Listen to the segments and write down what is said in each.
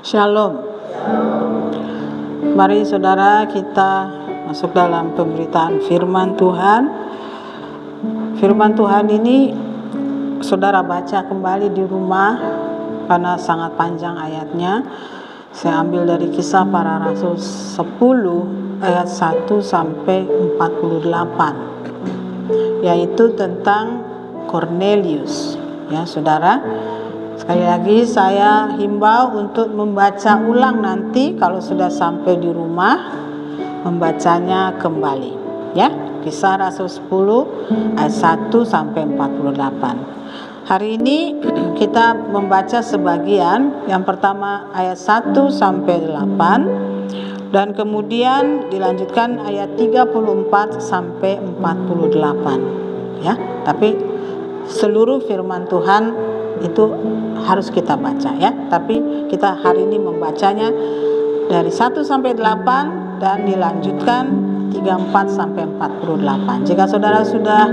Shalom. Mari saudara kita masuk dalam pemberitaan firman Tuhan. Firman Tuhan ini saudara baca kembali di rumah karena sangat panjang ayatnya. Saya ambil dari Kisah Para Rasul 10 ayat 1 sampai 48, yaitu tentang Cornelius. Ya saudara, sekali lagi saya himbau untuk membaca ulang nanti kalau sudah sampai di rumah, membacanya kembali. Ya, Kisah Rasul 10 ayat 1 sampai 48. Hari ini kita membaca sebagian, yang pertama ayat 1 sampai 8 dan kemudian dilanjutkan ayat 34 sampai 48. Ya, tapi seluruh firman Tuhan itu harus kita baca ya. Tapi kita hari ini membacanya dari 1 sampai 8 dan dilanjutkan 34 sampai 48. Jika saudara sudah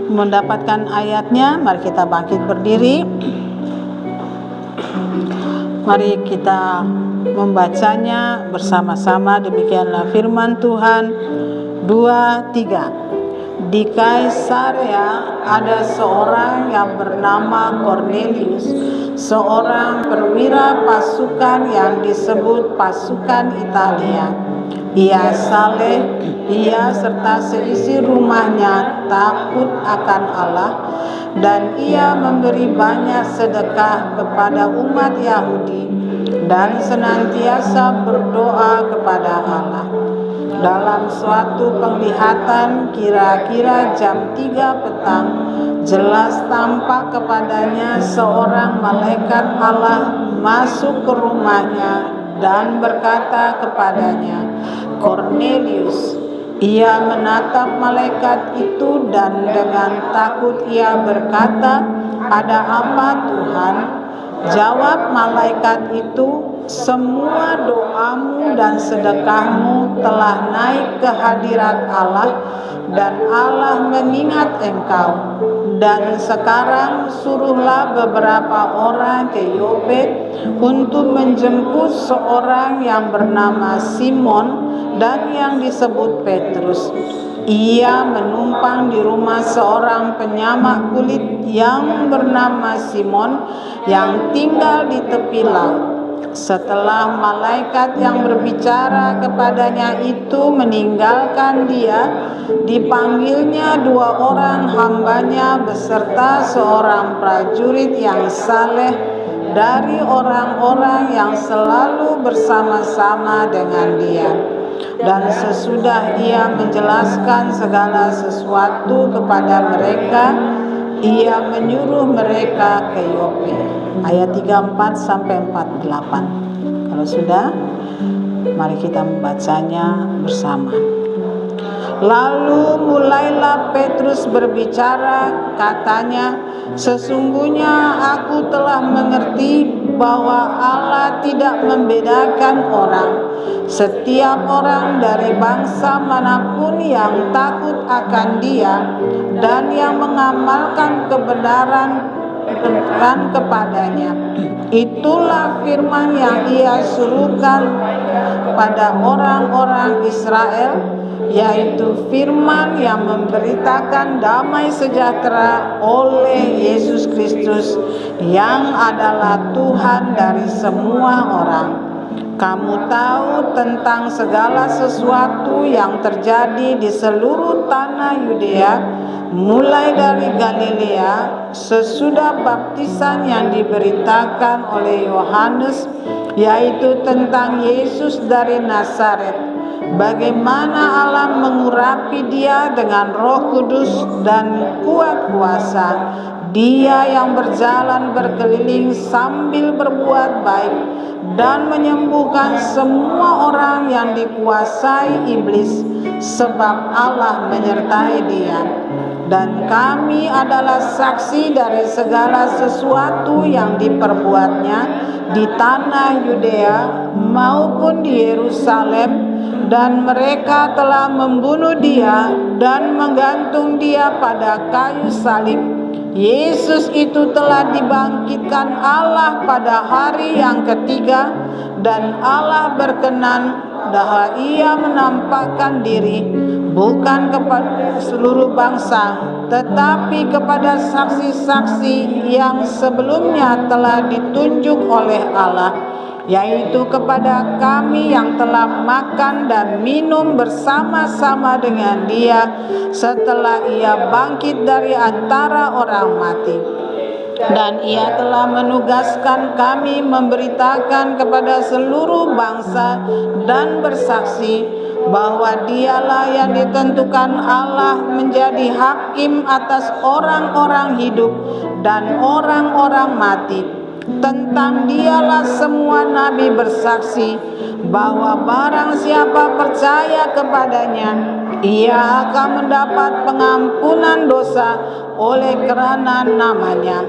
mendapatkan ayatnya, mari kita bangkit berdiri. Mari kita membacanya bersama-sama. Demikianlah firman Tuhan. 2, 3. Di Kaisarea ada seorang yang bernama Cornelius, seorang perwira pasukan yang disebut pasukan Italia. Ia saleh, ia serta seisi rumahnya takut akan Allah, dan ia memberi banyak sedekah kepada umat Yahudi dan senantiasa berdoa kepada Allah. Dalam suatu penglihatan kira-kira jam 3 petang, jelas tampak kepadanya seorang malaikat Allah masuk ke rumahnya dan berkata kepadanya, "Cornelius." Ia menatap malaikat itu dan dengan takut ia berkata, "Ada apa, Tuhan?" Jawab malaikat itu, "Semua doamu dan sedekahmu telah naik ke hadirat Allah, dan Allah mengingat engkau. Dan sekarang suruhlah beberapa orang ke Yope untuk menjemput seorang yang bernama Simon dan yang disebut Petrus. Ia menumpang di rumah seorang penyamak kulit yang bernama Simon yang tinggal di tepi laut." Setelah malaikat yang berbicara kepadanya itu meninggalkan dia, dipanggilnya 2 orang hambanya beserta seorang prajurit yang saleh dari orang-orang yang selalu bersama-sama dengan dia. Dan sesudah ia menjelaskan segala sesuatu kepada mereka, ia menyuruh mereka ke Yope. Ayat 34 sampai 48. Kalau sudah, mari kita membacanya bersama. Lalu mulailah Petrus berbicara, katanya, "Sesungguhnya aku telah mengerti bahwa Allah tidak membedakan orang. Setiap orang dari bangsa manapun yang takut akan Dia dan yang mengamalkan kebenaran kepadanya. Itulah firman yang ia suruhkan pada orang-orang Israel, yaitu firman yang memberitakan damai sejahtera oleh Yesus Kristus yang adalah Tuhan dari semua orang. Kamu tahu tentang segala sesuatu yang terjadi di seluruh tanah Yudea, mulai dari Galilea, sesudah baptisan yang diberitakan oleh Yohanes, yaitu tentang Yesus dari Nazaret, bagaimana Allah mengurapi dia dengan Roh Kudus dan kuat kuasa. Dia yang berjalan berkeliling sambil berbuat baik dan menyembuhkan semua orang yang dikuasai iblis, sebab Allah menyertai dia. Dan kami adalah saksi dari segala sesuatu yang diperbuatnya di tanah Yudea maupun di Yerusalem, dan mereka telah membunuh dia dan menggantung dia pada kayu salib. Yesus itu telah dibangkitkan Allah pada hari yang ketiga, dan Allah berkenan bahwa Ia menampakkan diri bukan kepada seluruh bangsa, tetapi kepada saksi-saksi yang sebelumnya telah ditunjuk oleh Allah, yaitu kepada kami yang telah makan dan minum bersama-sama dengan Dia setelah Ia bangkit dari antara orang mati. Dan Ia telah menugaskan kami memberitakan kepada seluruh bangsa dan bersaksi bahwa Dialah yang ditentukan Allah menjadi hakim atas orang-orang hidup dan orang-orang mati. Tentang Dialah semua nabi bersaksi bahwa barang siapa percaya kepadanya, ia akan mendapat pengampunan dosa oleh kerana namanya.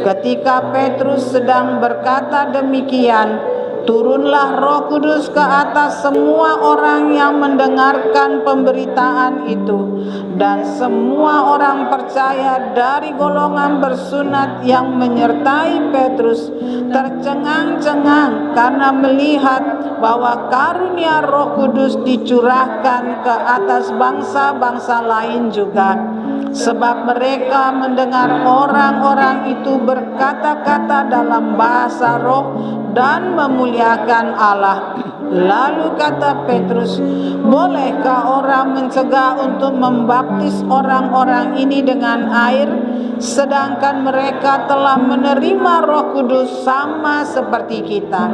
Ketika Petrus sedang berkata demikian, turunlah Roh Kudus ke atas semua orang yang mendengarkan pemberitaan itu, dan semua orang percaya dari golongan bersunat yang menyertai Petrus tercengang-cengang karena melihat bahwa karunia Roh Kudus dicurahkan ke atas bangsa-bangsa lain juga. Sebab mereka mendengar orang-orang itu berkata-kata dalam bahasa roh dan memuliakan Allah. Lalu kata Petrus, bolehkah orang mencegah untuk membaptis orang-orang ini dengan air, sedangkan mereka telah menerima Roh Kudus sama seperti kita?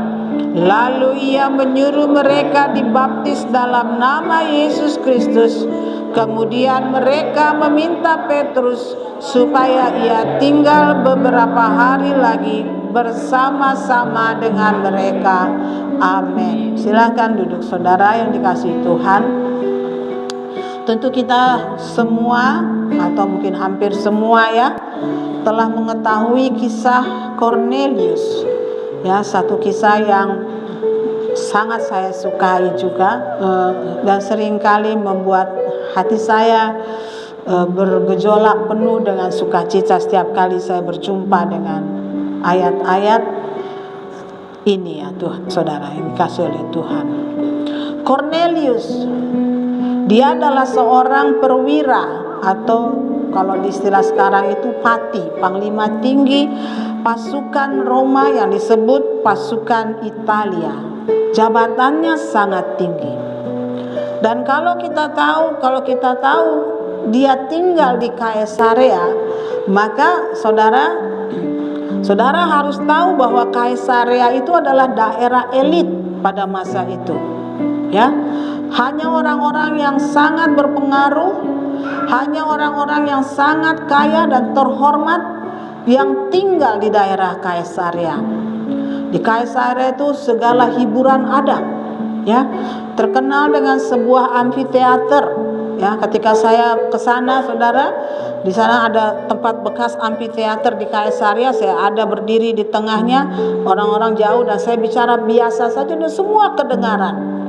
Lalu ia menyuruh mereka dibaptis dalam nama Yesus Kristus. Kemudian mereka meminta Petrus supaya ia tinggal beberapa hari lagi bersama-sama dengan mereka. Amin. Silakan duduk saudara yang dikasihi Tuhan. Tentu kita semua atau mungkin hampir semua ya telah mengetahui kisah Cornelius. Ya, satu kisah yang sangat saya sukai juga dan seringkali membuat hati saya bergejolak penuh dengan sukacita setiap kali saya berjumpa dengan ayat-ayat ini ya Tuhan, saudara yang dikasih oleh Tuhan. Cornelius, dia adalah seorang perwira atau kalau di istilah sekarang itu pati, panglima tinggi pasukan Roma yang disebut pasukan Italia. Jabatannya sangat tinggi. Dan kalau kita tahu dia tinggal di Kaisarea, maka saudara harus tahu bahwa Kaisarea itu adalah daerah elit pada masa itu. Ya, hanya orang-orang yang sangat berpengaruh, hanya orang-orang yang sangat kaya dan terhormat yang tinggal di daerah Kaisarea. Di Kaisarea itu segala hiburan ada, ya, terkenal dengan sebuah amfiteater. Ya, ketika saya ke sana, saudara, di sana ada tempat bekas amfiteater di Kaisarea. Saya ada berdiri di tengahnya, orang-orang jauh dan saya bicara biasa saja dan semua kedengaran.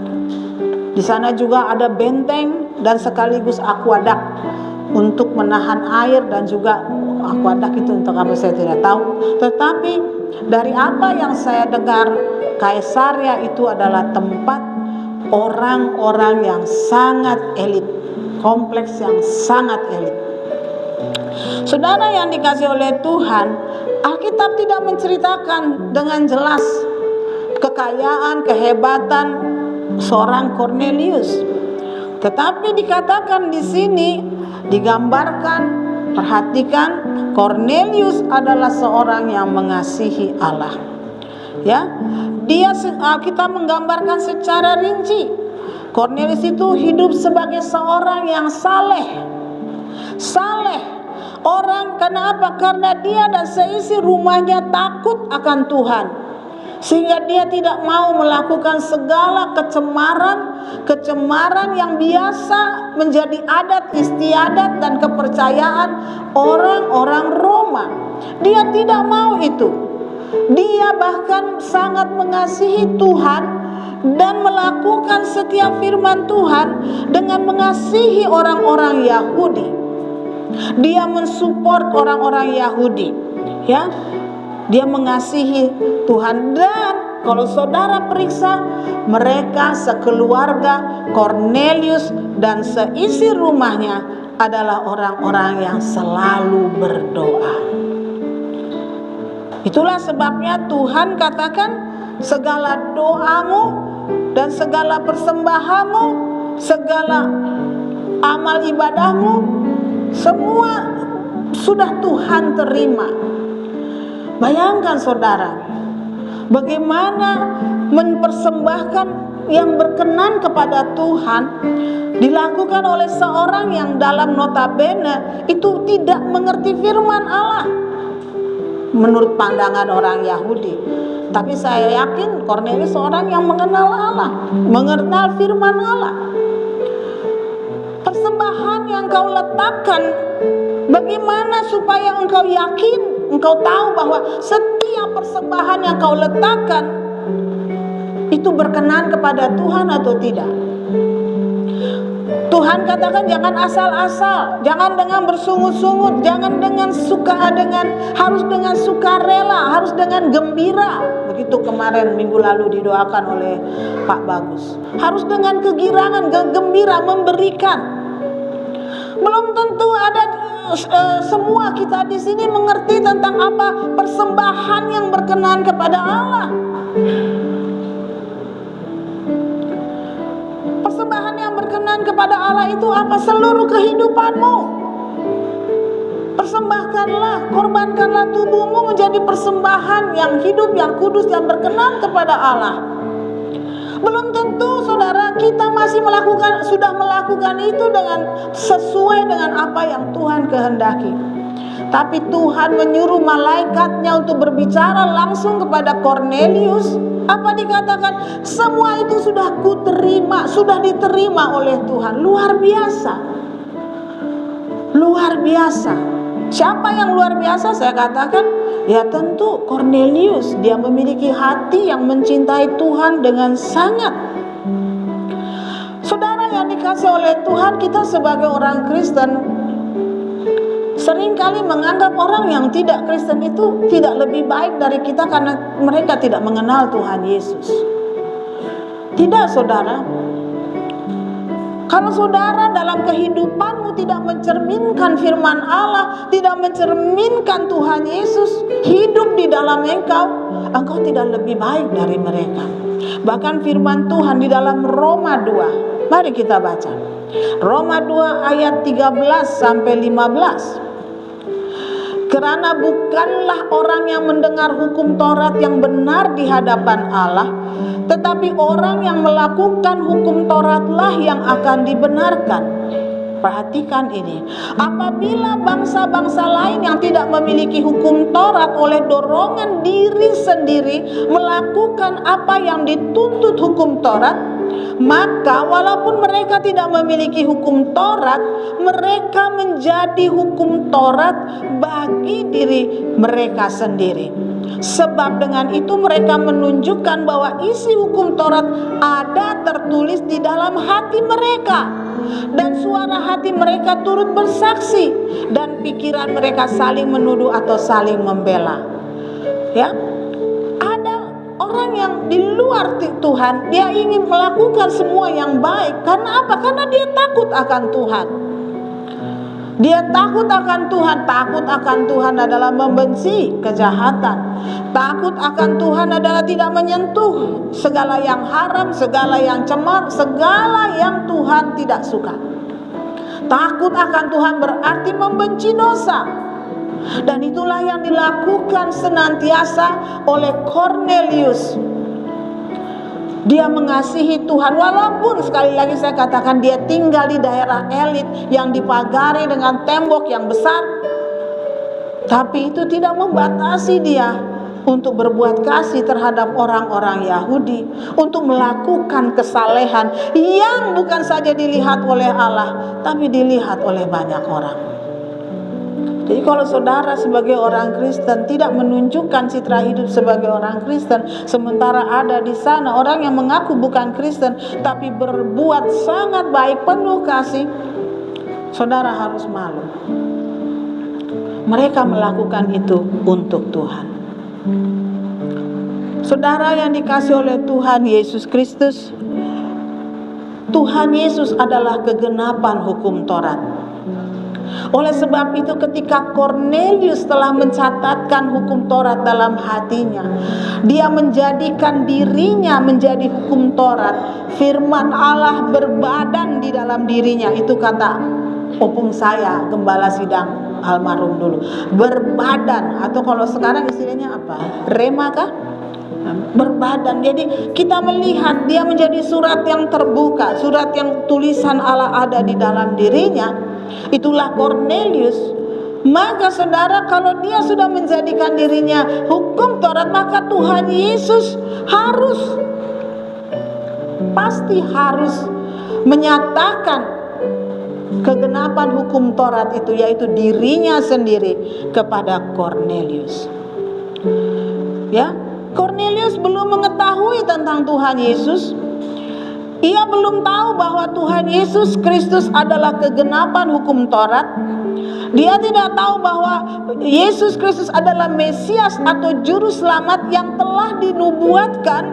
Di sana juga ada benteng dan sekaligus aquadak untuk menahan air, dan juga aquadak itu untuk apa saya tidak tahu. Tetapi dari apa yang saya dengar, Kaisarea itu adalah tempat orang-orang yang sangat elit, kompleks yang sangat elit. Saudara yang dikasih oleh Tuhan, Alkitab tidak menceritakan dengan jelas kekayaan, kehebatan seorang Cornelius. Tetapi dikatakan di sini, digambarkan, perhatikan, Cornelius adalah seorang yang mengasihi Allah. Ya, kita menggambarkan secara rinci. Cornelius itu hidup sebagai seorang yang saleh. Orang, kenapa? Karena dia dan seisi rumahnya takut akan Tuhan, sehingga dia tidak mau melakukan segala kecemaran yang biasa menjadi adat istiadat dan kepercayaan orang-orang Roma. Dia tidak mau itu. Dia bahkan sangat mengasihi Tuhan dan melakukan setiap firman Tuhan dengan mengasihi orang-orang Yahudi. Dia mensupport orang-orang Yahudi, ya. Dia mengasihi Tuhan. Dan kalau saudara periksa, mereka sekeluarga, Cornelius dan seisi rumahnya adalah orang-orang yang selalu berdoa. Itulah sebabnya Tuhan katakan, segala doamu dan segala persembahanmu, segala amal ibadahmu, semua sudah Tuhan terima. Bayangkan saudara, bagaimana mempersembahkan yang berkenan kepada Tuhan dilakukan oleh seorang yang dalam notabene itu tidak mengerti firman Allah menurut pandangan orang Yahudi. Tapi saya yakin Cornelius seorang yang mengenal Allah, mengenal firman Allah. Persembahan yang kau letakkan, bagaimana supaya engkau yakin, engkau tahu bahwa setiap persembahan yang kau letakkan itu berkenan kepada Tuhan atau tidak? Tuhan katakan jangan asal-asal, jangan dengan bersungut-sungut, jangan harus dengan sukarela, harus dengan gembira. Begitu kemarin minggu lalu didoakan oleh Pak Bagus. Harus dengan kegirangan, gembira memberikan. Belum tentu ada semua kita di sini mengerti tentang apa persembahan yang berkenan kepada Allah. Persembahan yang berkenan kepada Allah itu apa? Seluruh kehidupanmu. Persembahkanlah, korbankanlah tubuhmu menjadi persembahan yang hidup, yang kudus, yang berkenan kepada Allah. Belum tentu saudara kita masih sudah melakukan itu sesuai dengan apa yang Tuhan kehendaki. Tapi Tuhan menyuruh malaikatnya untuk berbicara langsung kepada Cornelius. Apa dikatakan? Semua itu sudah kuterima, sudah diterima oleh Tuhan. Luar biasa. Luar biasa. Siapa yang luar biasa? Saya katakan, ya tentu Cornelius. Dia memiliki hati yang mencintai Tuhan dengan sangat. Saudara yang dikasih oleh Tuhan, kita sebagai orang Kristen seringkali menganggap orang yang tidak Kristen itu tidak lebih baik dari kita karena mereka tidak mengenal Tuhan Yesus. Tidak saudara. Kalau saudara dalam kehidupanmu tidak mencerminkan firman Allah, tidak mencerminkan Tuhan Yesus hidup di dalam engkau tidak lebih baik dari mereka. Bahkan firman Tuhan di dalam Roma 2, mari kita baca. Roma 2 ayat 13 sampai 15. Karena bukanlah orang yang mendengar hukum Taurat yang benar di hadapan Allah, tetapi orang yang melakukan hukum Tauratlah yang akan dibenarkan. Perhatikan ini. Apabila bangsa-bangsa lain yang tidak memiliki hukum Taurat oleh dorongan diri sendiri melakukan apa yang dituntut hukum Taurat, maka walaupun mereka tidak memiliki hukum Taurat, mereka menjadi hukum Taurat bagi diri mereka sendiri. Sebab dengan itu mereka menunjukkan bahwa isi hukum Taurat ada tertulis di dalam hati mereka, dan suara hati mereka turut bersaksi, dan pikiran mereka saling menuduh atau saling membela. Ya, orang yang di luar Tuhan, dia ingin melakukan semua yang baik. Karena apa? Karena dia takut akan Tuhan. Dia takut akan Tuhan. Takut akan Tuhan adalah membenci kejahatan. Takut akan Tuhan adalah tidak menyentuh segala yang haram, segala yang cemar, segala yang Tuhan tidak suka. Takut akan Tuhan berarti membenci dosa. Dan itulah yang dilakukan senantiasa oleh Cornelius. Dia mengasihi Tuhan, walaupun sekali lagi saya katakan dia tinggal di daerah elit yang dipagari dengan tembok yang besar. Tapi itu tidak membatasi dia untuk berbuat kasih terhadap orang-orang Yahudi, untuk melakukan kesalehan yang bukan saja dilihat oleh Allah, tapi dilihat oleh banyak orang. Jadi kalau saudara sebagai orang Kristen tidak menunjukkan citra hidup sebagai orang Kristen, sementara ada di sana orang yang mengaku bukan Kristen tapi berbuat sangat baik, penuh kasih, saudara harus malu. Mereka melakukan itu untuk Tuhan. Saudara yang dikasihi oleh Tuhan Yesus Kristus, Tuhan Yesus adalah kegenapan hukum Taurat. Oleh sebab itu ketika Kornelius telah mencatatkan hukum Taurat dalam hatinya, dia menjadikan dirinya menjadi hukum Taurat. Firman Allah berbadan di dalam dirinya. Itu kata opung saya, gembala sidang almarhum dulu. Berbadan, atau kalau sekarang istilahnya apa? Rema kah? Berbadan. Jadi kita melihat dia menjadi surat yang terbuka, surat yang tulisan Allah ada di dalam dirinya. Itulah Kornelius. Maka saudara, kalau dia sudah menjadikan dirinya hukum Taurat, maka Tuhan Yesus pasti harus menyatakan kegenapan hukum Taurat itu, yaitu dirinya sendiri, kepada Kornelius. Ya, Kornelius belum mengetahui tentang Tuhan Yesus. Ia belum tahu bahwa Tuhan Yesus Kristus adalah kegenapan hukum Taurat. Dia tidak tahu bahwa Yesus Kristus adalah Mesias atau juru selamat yang telah dinubuatkan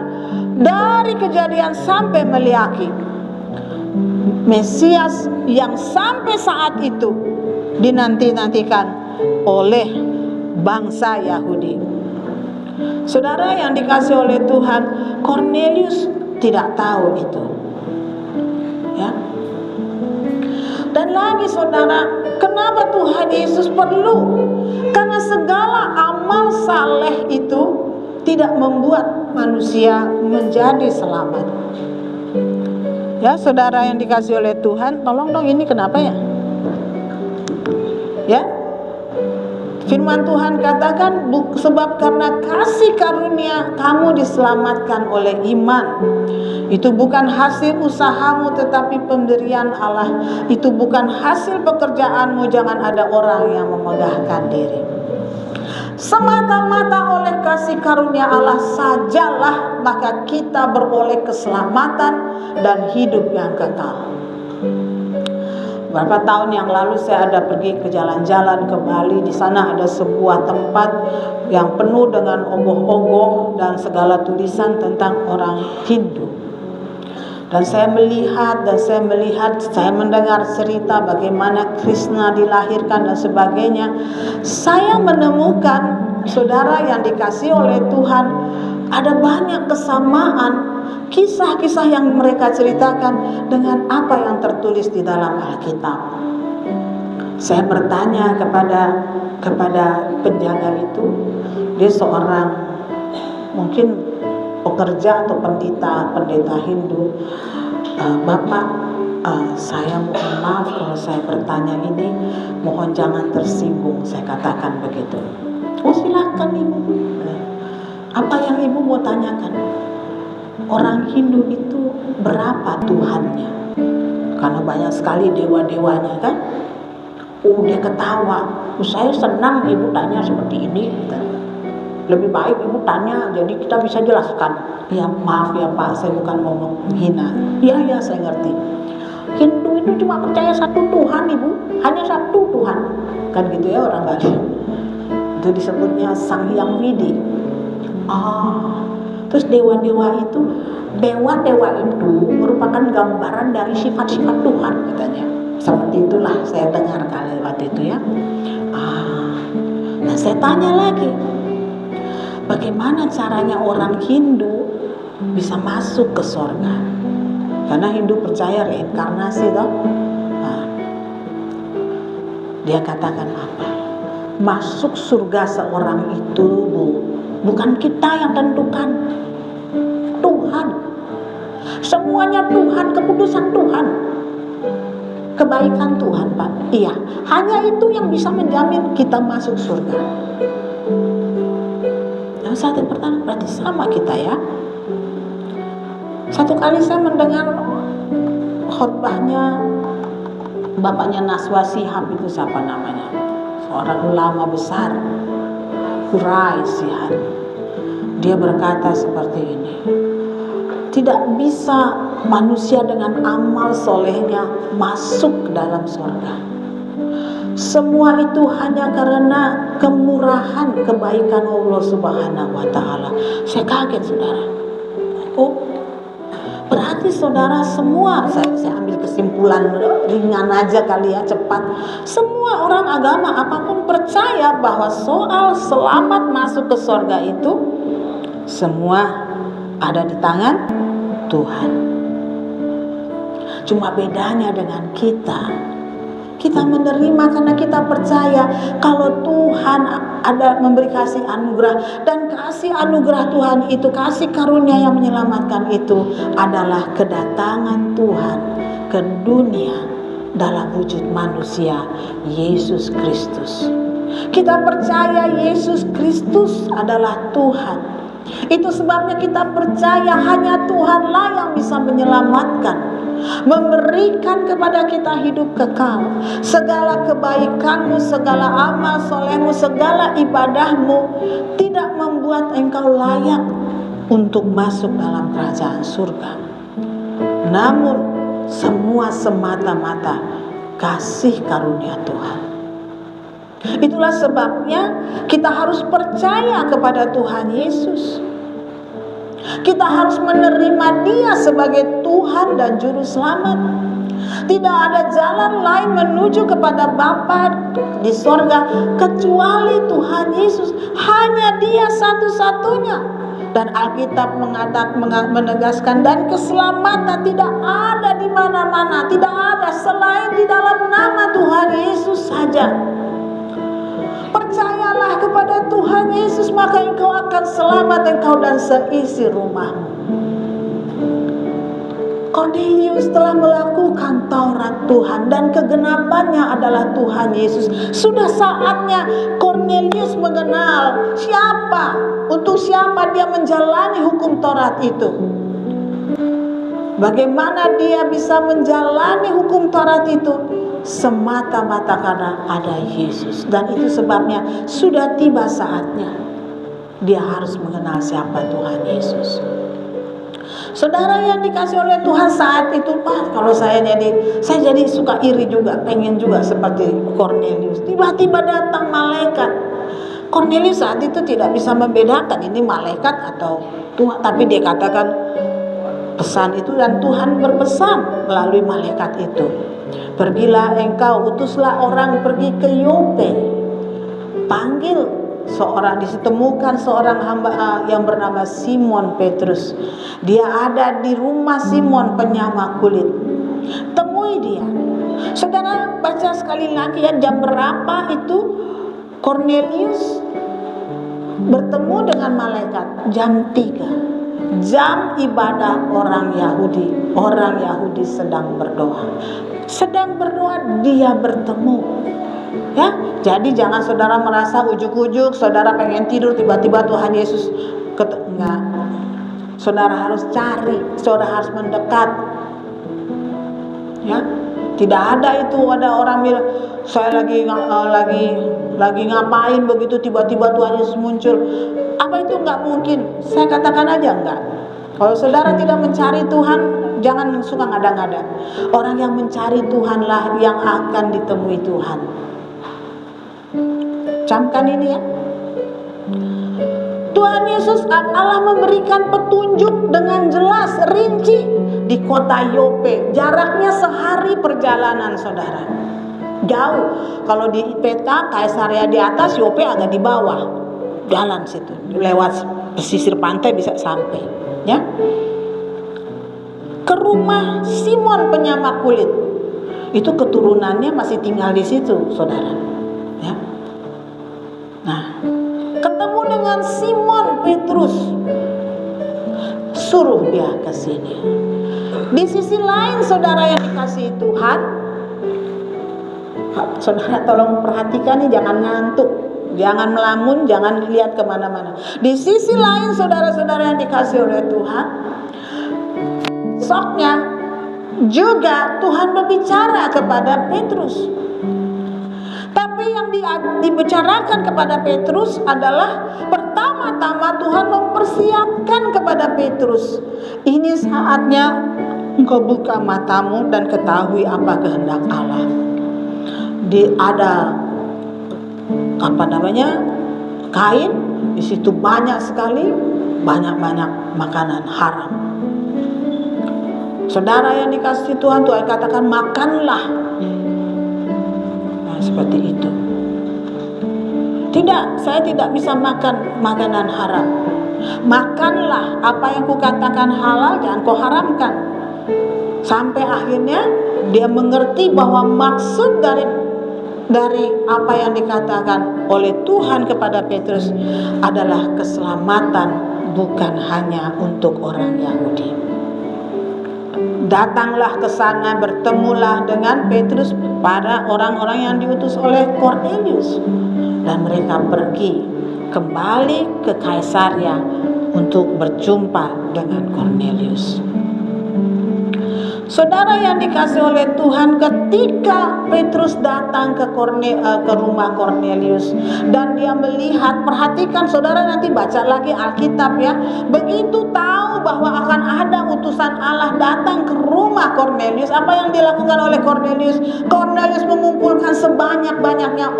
dari Kejadian sampai Meliaki. Mesias yang sampai saat itu dinanti-nantikan oleh bangsa Yahudi. Saudara yang dikasihi oleh Tuhan, Kornelius tidak tahu itu. Ya. Dan lagi saudara, kenapa Tuhan Yesus perlu? Karena segala amal saleh itu tidak membuat manusia menjadi selamat. Ya, saudara yang dikasihi oleh Tuhan, tolong dong, ini kenapa ya? Ya. Firman Tuhan katakan, sebab karena kasih karunia kamu diselamatkan oleh iman. Itu bukan hasil usahamu, tetapi pemberian Allah. Itu bukan hasil pekerjaanmu, jangan ada orang yang memegahkan diri. Semata-mata oleh kasih karunia Allah sajalah maka kita beroleh keselamatan dan hidup yang kekal. Beberapa tahun yang lalu saya ada pergi ke jalan-jalan ke Bali. Di sana ada sebuah tempat yang penuh dengan ogoh-ogoh dan segala tulisan tentang orang Hindu. Dan saya melihat, saya mendengar cerita bagaimana Krishna dilahirkan dan sebagainya. Saya menemukan, saudara yang dikasihi oleh Tuhan, ada banyak kesamaan kisah-kisah yang mereka ceritakan dengan apa yang tertulis di dalam Alkitab. Saya bertanya kepada penjaga itu, dia seorang mungkin pekerja atau pendeta Hindu. Bapak, saya mohon maaf kalau saya bertanya ini, mohon jangan tersinggung, saya katakan begitu. Oh silakan ibu, apa yang ibu mau tanyakan? Orang Hindu itu berapa Tuhannya? Karena banyak sekali dewa-dewanya kan. Dia ketawa. Saya senang ibu tanya seperti ini. Lebih baik ibu tanya, jadi kita bisa jelaskan. Ya maaf ya Pak, saya bukan mau menghina. Ya saya ngerti. Hindu itu cuma percaya satu Tuhan ibu, hanya satu Tuhan. Kan gitu ya orang Bali. Itu disebutnya Sang Hyang Widi. Terus dewa-dewa itu merupakan gambaran dari sifat-sifat Tuhan katanya. Seperti itulah saya dengar kali waktu itu ya. Nah saya tanya lagi, bagaimana caranya orang Hindu bisa masuk ke surga? Karena Hindu percaya reinkarnasi toh. Dia katakan apa? Masuk surga seorang itu bukan kita yang tentukan, Tuhan. Semuanya Tuhan, keputusan Tuhan, kebaikan Tuhan Pak. Iya, hanya itu yang bisa menjamin kita masuk surga. Nah, saat yang pertama berarti sama kita ya. Satu kali saya mendengar khotbahnya bapaknya Naswa Shihab, itu siapa namanya? Seorang ulama besar, Hurai Shihab. Dia berkata seperti ini, tidak bisa manusia dengan amal solehnya masuk ke dalam surga. Semua itu hanya karena kemurahan, kebaikan Allah Subhanahu wa Ta'ala. Saya kaget, saudara. Oh, berarti saudara semua, saya ambil kesimpulan ringan aja kali ya, cepat. Semua orang agama apapun percaya bahwa soal selamat masuk ke surga itu semua ada di tangan Tuhan. Cuma bedanya dengan kita menerima karena kita percaya kalau Tuhan ada memberi kasih anugerah, dan kasih anugerah Tuhan itu, kasih karunia yang menyelamatkan itu adalah kedatangan Tuhan ke dunia dalam wujud manusia Yesus Kristus. Kita percaya Yesus Kristus adalah Tuhan. Itu sebabnya kita percaya hanya Tuhanlah yang bisa menyelamatkan, memberikan kepada kita hidup kekal. Segala kebaikanmu, segala amal solehmu, segala ibadahmu tidak membuat engkau layak untuk masuk dalam kerajaan surga. Namun semua semata-mata kasih karunia Tuhan. Itulah sebabnya kita harus percaya kepada Tuhan Yesus. Kita harus menerima Dia sebagai Tuhan dan Juru Selamat. Tidak ada jalan lain menuju kepada Bapa di sorga kecuali Tuhan Yesus. Hanya Dia satu-satunya. Dan Alkitab menegaskan, dan keselamatan tidak ada di mana-mana, tidak ada selain di dalam nama Tuhan Yesus saja. Percayalah kepada Tuhan Yesus, maka engkau akan selamat, engkau dan seisi rumahmu. Cornelius telah melakukan Taurat Tuhan dan kegenapannya adalah Tuhan Yesus. Sudah saatnya Cornelius mengenal siapa, untuk siapa dia menjalani hukum Taurat itu. Bagaimana dia bisa menjalani hukum Taurat itu? Semata-mata karena ada Yesus. Dan itu sebabnya sudah tiba saatnya dia harus mengenal siapa Tuhan Yesus. Saudara yang dikasih oleh Tuhan, saat itu Pak, kalau saya jadi suka iri juga, pengen juga seperti Cornelius. Tiba-tiba datang malaikat. Cornelius saat itu tidak bisa membedakan ini malaikat atau Tuhan, tapi dia katakan pesan itu, dan Tuhan berpesan melalui malaikat itu. Pergilah engkau, utuslah orang pergi ke Yope, panggil seorang, ditemukan seorang hamba yang bernama Simon Petrus. Dia ada di rumah Simon penyamak kulit. Temui dia. Saudara baca sekali lagi ya, jam berapa itu Cornelius bertemu dengan malaikat? Jam 3. Jam ibadah orang Yahudi. Orang Yahudi sedang berdoa. Sedang berdoa dia bertemu. Ya, jadi jangan saudara merasa ujuk-ujuk saudara pengen tidur tiba-tiba Tuhan Yesus enggak. Saudara harus cari, saudara harus mendekat. Ya, tidak ada itu ada orang bilang saya lagi ngapain begitu tiba-tiba Tuhan Yesus muncul. Apa itu enggak mungkin? Saya katakan aja enggak. Kalau saudara tidak mencari Tuhan, jangan suka ngada-ngada. Orang yang mencari Tuhanlah yang akan ditemui Tuhan. Camkan ini ya. Tuhan Yesus Allah memberikan petunjuk dengan jelas, rinci di kota Yope. Jaraknya sehari perjalanan saudara. Jauh. Kalau di peta Kaisarea di atas, Yope agak di bawah. Jalan situ. Lewat pesisir pantai bisa sampai. Ya. Ke rumah Simon penyamak kulit. Itu keturunannya masih tinggal di situ, saudara. Ya. Nah, ketemu dengan Simon Petrus. Suruh dia ke sini. Di sisi lain, saudara yang dikasihi Tuhan, saudara tolong perhatikan nih, jangan ngantuk. Jangan melamun, jangan lihat kemana-mana. Di sisi lain, saudara-saudara yang dikasihi oleh Tuhan, besoknya juga Tuhan berbicara kepada Petrus. Tapi yang dibicarakan kepada Petrus adalah pertama-tama Tuhan mempersiapkan kepada Petrus, ini saatnya engkau buka matamu dan ketahui apa kehendak Allah. ada kain, di situ banyak sekali makanan haram. Saudara yang dikasihi Tuhan, Tuhan katakan makanlah. Nah, seperti itu. Tidak, saya tidak bisa makan makanan haram. Makanlah apa yang kukatakan halal, jangan kau haramkan. Sampai akhirnya dia mengerti bahwa maksud dari apa yang dikatakan oleh Tuhan kepada Petrus adalah keselamatan, bukan hanya untuk orang Yahudi. Datanglah ke sana, bertemulah dengan Petrus pada orang-orang yang diutus oleh Kornelius, dan mereka pergi kembali ke Kaisaria untuk berjumpa dengan Kornelius. Saudara yang dikasihi oleh Tuhan, ketika Petrus datang ke rumah Kornelius dan dia melihat, perhatikan saudara, nanti baca lagi Alkitab ya. Begitu tahu bahwa akan ada utusan Allah datang ke rumah Kornelius, apa yang dilakukan oleh Kornelius? Kornelius mengumpulkan sebanyak-banyaknya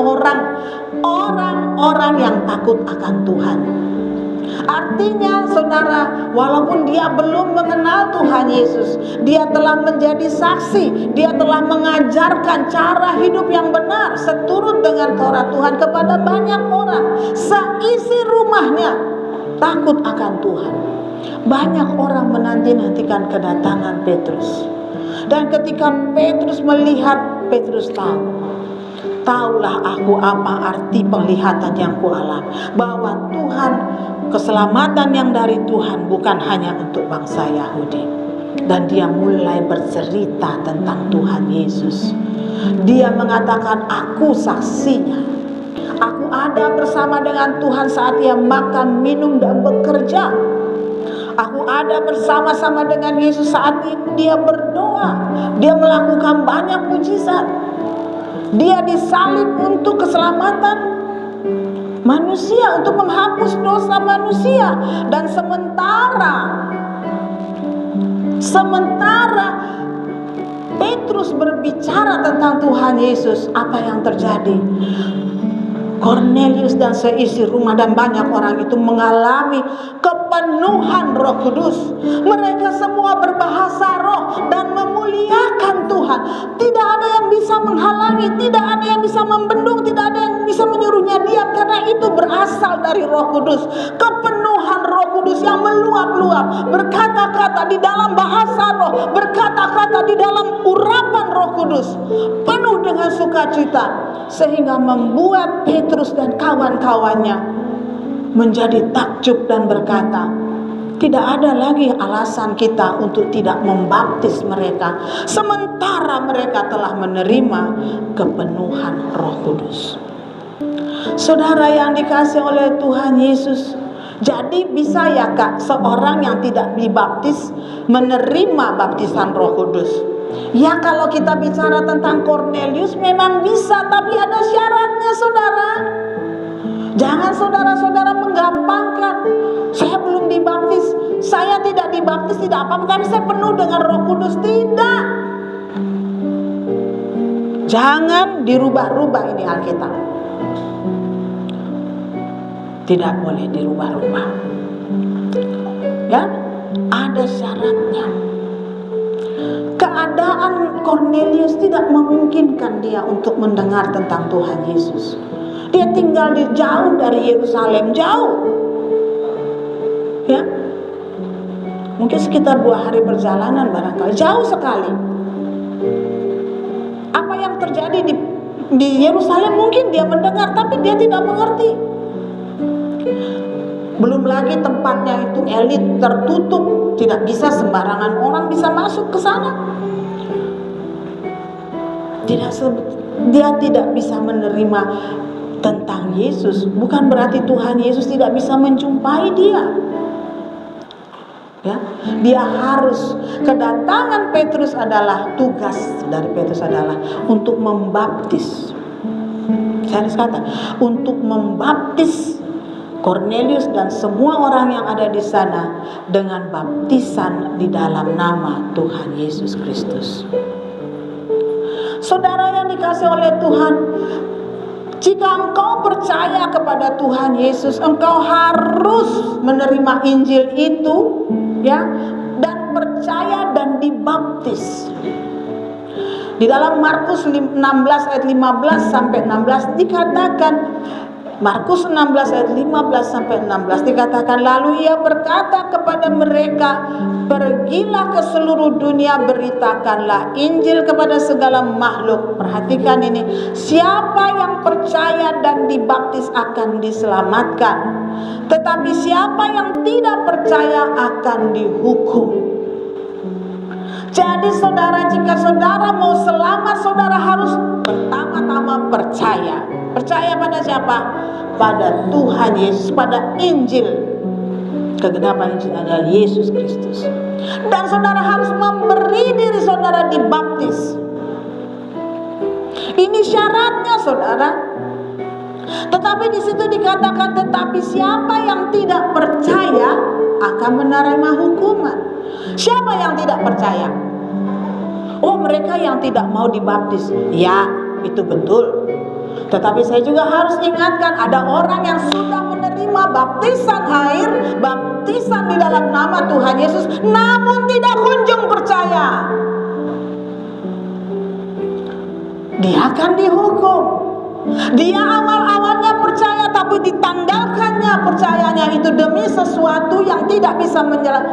orang-orang yang takut akan Tuhan. Artinya saudara, walaupun dia belum mengenal Tuhan Yesus, dia telah menjadi saksi, dia telah mengajarkan cara hidup yang benar seturut dengan Taurat Tuhan kepada banyak orang. Seisi rumahnya takut akan Tuhan. Banyak orang menanti-nantikan kedatangan Petrus. Dan ketika Petrus melihat, Petrus tahulah aku apa arti penglihatan yang kualami, bahwa Tuhan, keselamatan yang dari Tuhan bukan hanya untuk bangsa Yahudi. Dan dia mulai bercerita tentang Tuhan Yesus. Dia mengatakan, aku saksinya. Aku ada bersama dengan Tuhan saat dia makan, minum, dan bekerja. Aku ada bersama-sama dengan Yesus saat dia berdoa. Dia melakukan banyak mujizat. Dia disalib untuk keselamatan manusia, untuk menghapus dosa manusia. Dan sementara Petrus berbicara tentang Tuhan Yesus, apa yang terjadi? Kornelius dan seisi rumah dan banyak orang itu mengalami kepenuhan Roh Kudus. Mereka semua berbahasa roh dan memuliakan Tuhan. Tidak ada yang bisa menghalangi, tidak ada yang bisa membendung, tidak ada yang bisa menyuruhnya diam, karena itu berasal dari Roh Kudus. Kepenuhan Roh Kudus yang meluap-luap, berkata-kata di dalam bahasa roh, berkata-kata di dalam urapan Roh Kudus, penuh dengan sukacita, sehingga membuat Petrus dan kawan-kawannya menjadi takjub dan berkata, tidak ada lagi alasan kita untuk tidak membaptis mereka, sementara mereka telah menerima kepenuhan Roh Kudus. Saudara yang dikasihi oleh Tuhan Yesus, jadi bisa ya Kak, seorang yang tidak dibaptis menerima baptisan Roh Kudus? Ya, kalau kita bicara tentang Kornelius memang bisa, tapi ada syaratnya saudara. Jangan saudara-saudara menggampangkan, saya belum dibaptis, saya tidak dibaptis tidak apa-apa, tapi saya penuh dengan Roh Kudus. Tidak. Jangan dirubah-rubah ini Alkitab. Tidak boleh dirubah-rubah. Ya, ada syaratnya. Keadaan Kornelius tidak memungkinkan dia untuk mendengar tentang Tuhan Yesus. Dia tinggal jauh dari Yerusalem, jauh. Ya, mungkin sekitar 2 hari perjalanan barangkali, jauh sekali. Apa yang terjadi di Yerusalem mungkin dia mendengar, tapi dia tidak mengerti. Belum lagi tempatnya itu elit, tertutup, tidak bisa sembarangan orang bisa masuk ke sana. Dia tidak bisa menerima tentang Yesus. Bukan berarti Tuhan Yesus tidak bisa menjumpai dia. Ya, dia harus, kedatangan Petrus adalah, tugas dari Petrus adalah untuk membaptis. Saya harus kata, untuk membaptis Kornelius dan semua orang yang ada di sana dengan baptisan di dalam nama Tuhan Yesus Kristus. Saudara yang dikasihi oleh Tuhan, jika engkau percaya kepada Tuhan Yesus, engkau harus menerima Injil itu, ya, dan percaya dan dibaptis. Di dalam Markus 16 ayat 15 sampai 16 dikatakan, Markus 16 ayat 15 sampai 16 dikatakan, lalu ia berkata kepada mereka, pergilah ke seluruh dunia, beritakanlah Injil kepada segala makhluk. Perhatikan ini, siapa yang percaya dan dibaptis akan diselamatkan, tetapi siapa yang tidak percaya akan dihukum. Jadi saudara, jika saudara mau selamat, saudara harus pertama-tama percaya. Percaya pada siapa? Pada Tuhan Yesus, pada Injil. Kegenapan Injil adalah Yesus Kristus. Dan saudara harus memberi diri saudara dibaptis. Ini syaratnya saudara. Tetapi di situ dikatakan, tetapi siapa yang tidak percaya akan menerima hukuman. Siapa yang tidak percaya? Oh, mereka yang tidak mau dibaptis. Ya, itu betul. Tetapi saya juga harus ingatkan, ada orang yang sudah menerima baptisan air, baptisan di dalam nama Tuhan Yesus, namun tidak kunjung percaya. Dia akan dihukum. Dia awal-awalnya percaya, tapi ditanggalkannya percayanya itu demi sesuatu yang tidak bisa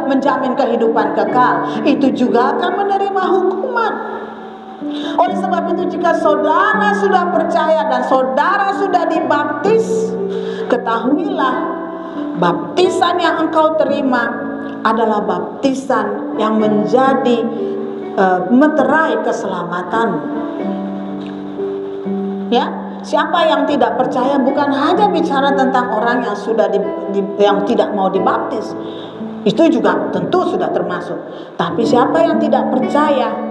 menjamin kehidupan kekal. Itu juga akan menerima hukuman. Oleh sebab itu, jika saudara sudah percaya dan saudara sudah dibaptis, ketahuilah baptisan yang engkau terima adalah baptisan yang menjadi meterai keselamatan. Ya, siapa yang tidak percaya bukan hanya bicara tentang orang yang sudah yang tidak mau dibaptis. Itu juga tentu sudah termasuk. Tapi siapa yang tidak percaya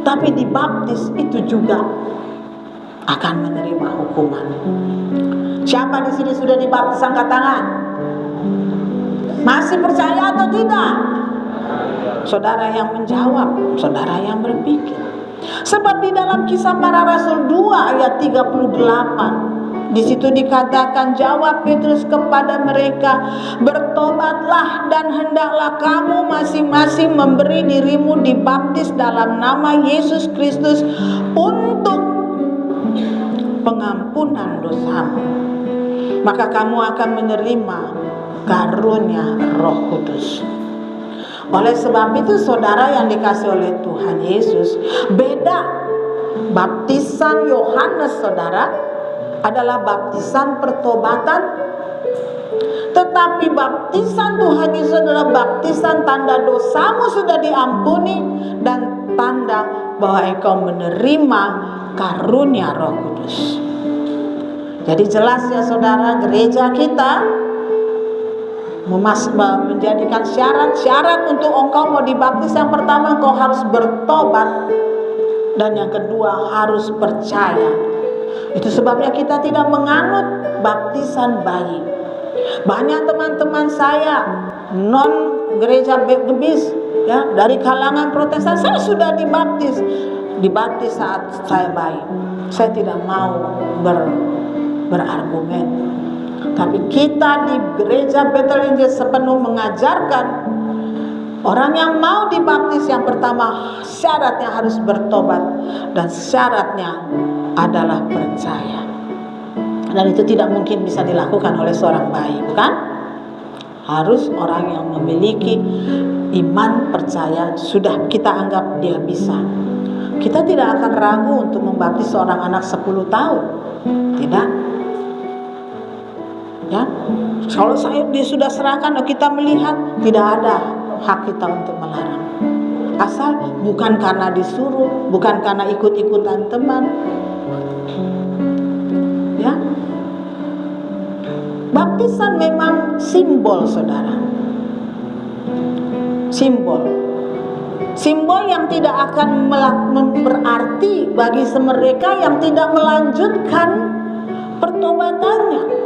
tapi dibaptis, itu juga akan menerima hukuman. Siapa di sini sudah dibaptis, angkat tangan. Masih percaya atau tidak? Saudara yang menjawab, saudara yang berpikir. Sebab di dalam Kisah Para Rasul 2 ayat 38, di situ dikatakan, jawab Petrus kepada mereka, bertobatlah dan hendaklah kamu masing-masing memberi dirimu dibaptis dalam nama Yesus Kristus untuk pengampunan dosamu. Maka kamu akan menerima karunia Roh Kudus. Oleh sebab itu saudara yang dikasihi oleh Tuhan Yesus, beda. Baptisan Yohanes saudara adalah baptisan pertobatan, tetapi baptisan Tuhan Yesus adalah baptisan tanda dosamu sudah diampuni dan tanda bahwa engkau menerima karunia Roh Kudus. Jadi jelas ya saudara, gereja kita menjadikan syarat untuk engkau mau dibaptis. Yang pertama, engkau harus bertobat, dan yang kedua harus percaya. Itu sebabnya kita tidak menganut baptisan bayi. Banyak teman-teman saya non gereja gebis, ya, dari kalangan Protestan, saya sudah dibaptis saat saya bayi. Saya tidak mau berargumen. Tapi kita di gereja Bethel Injil sepenuh mengajarkan orang yang mau dibaptis, yang pertama syaratnya harus bertobat dan syaratnya adalah percaya. Dan itu tidak mungkin bisa dilakukan oleh seorang bayi, bukan? Harus orang yang memiliki iman percaya, sudah kita anggap dia bisa. Kita tidak akan ragu untuk membaptis seorang anak 10 tahun. Tidak. Ya, kalau dia sudah serahkan, kita melihat, tidak ada hak kita untuk melarang. Asal bukan karena disuruh, bukan karena ikut-ikutan teman. Ya, baptisan memang simbol saudara. Simbol yang tidak akan berarti bagi mereka yang tidak melanjutkan pertobatannya.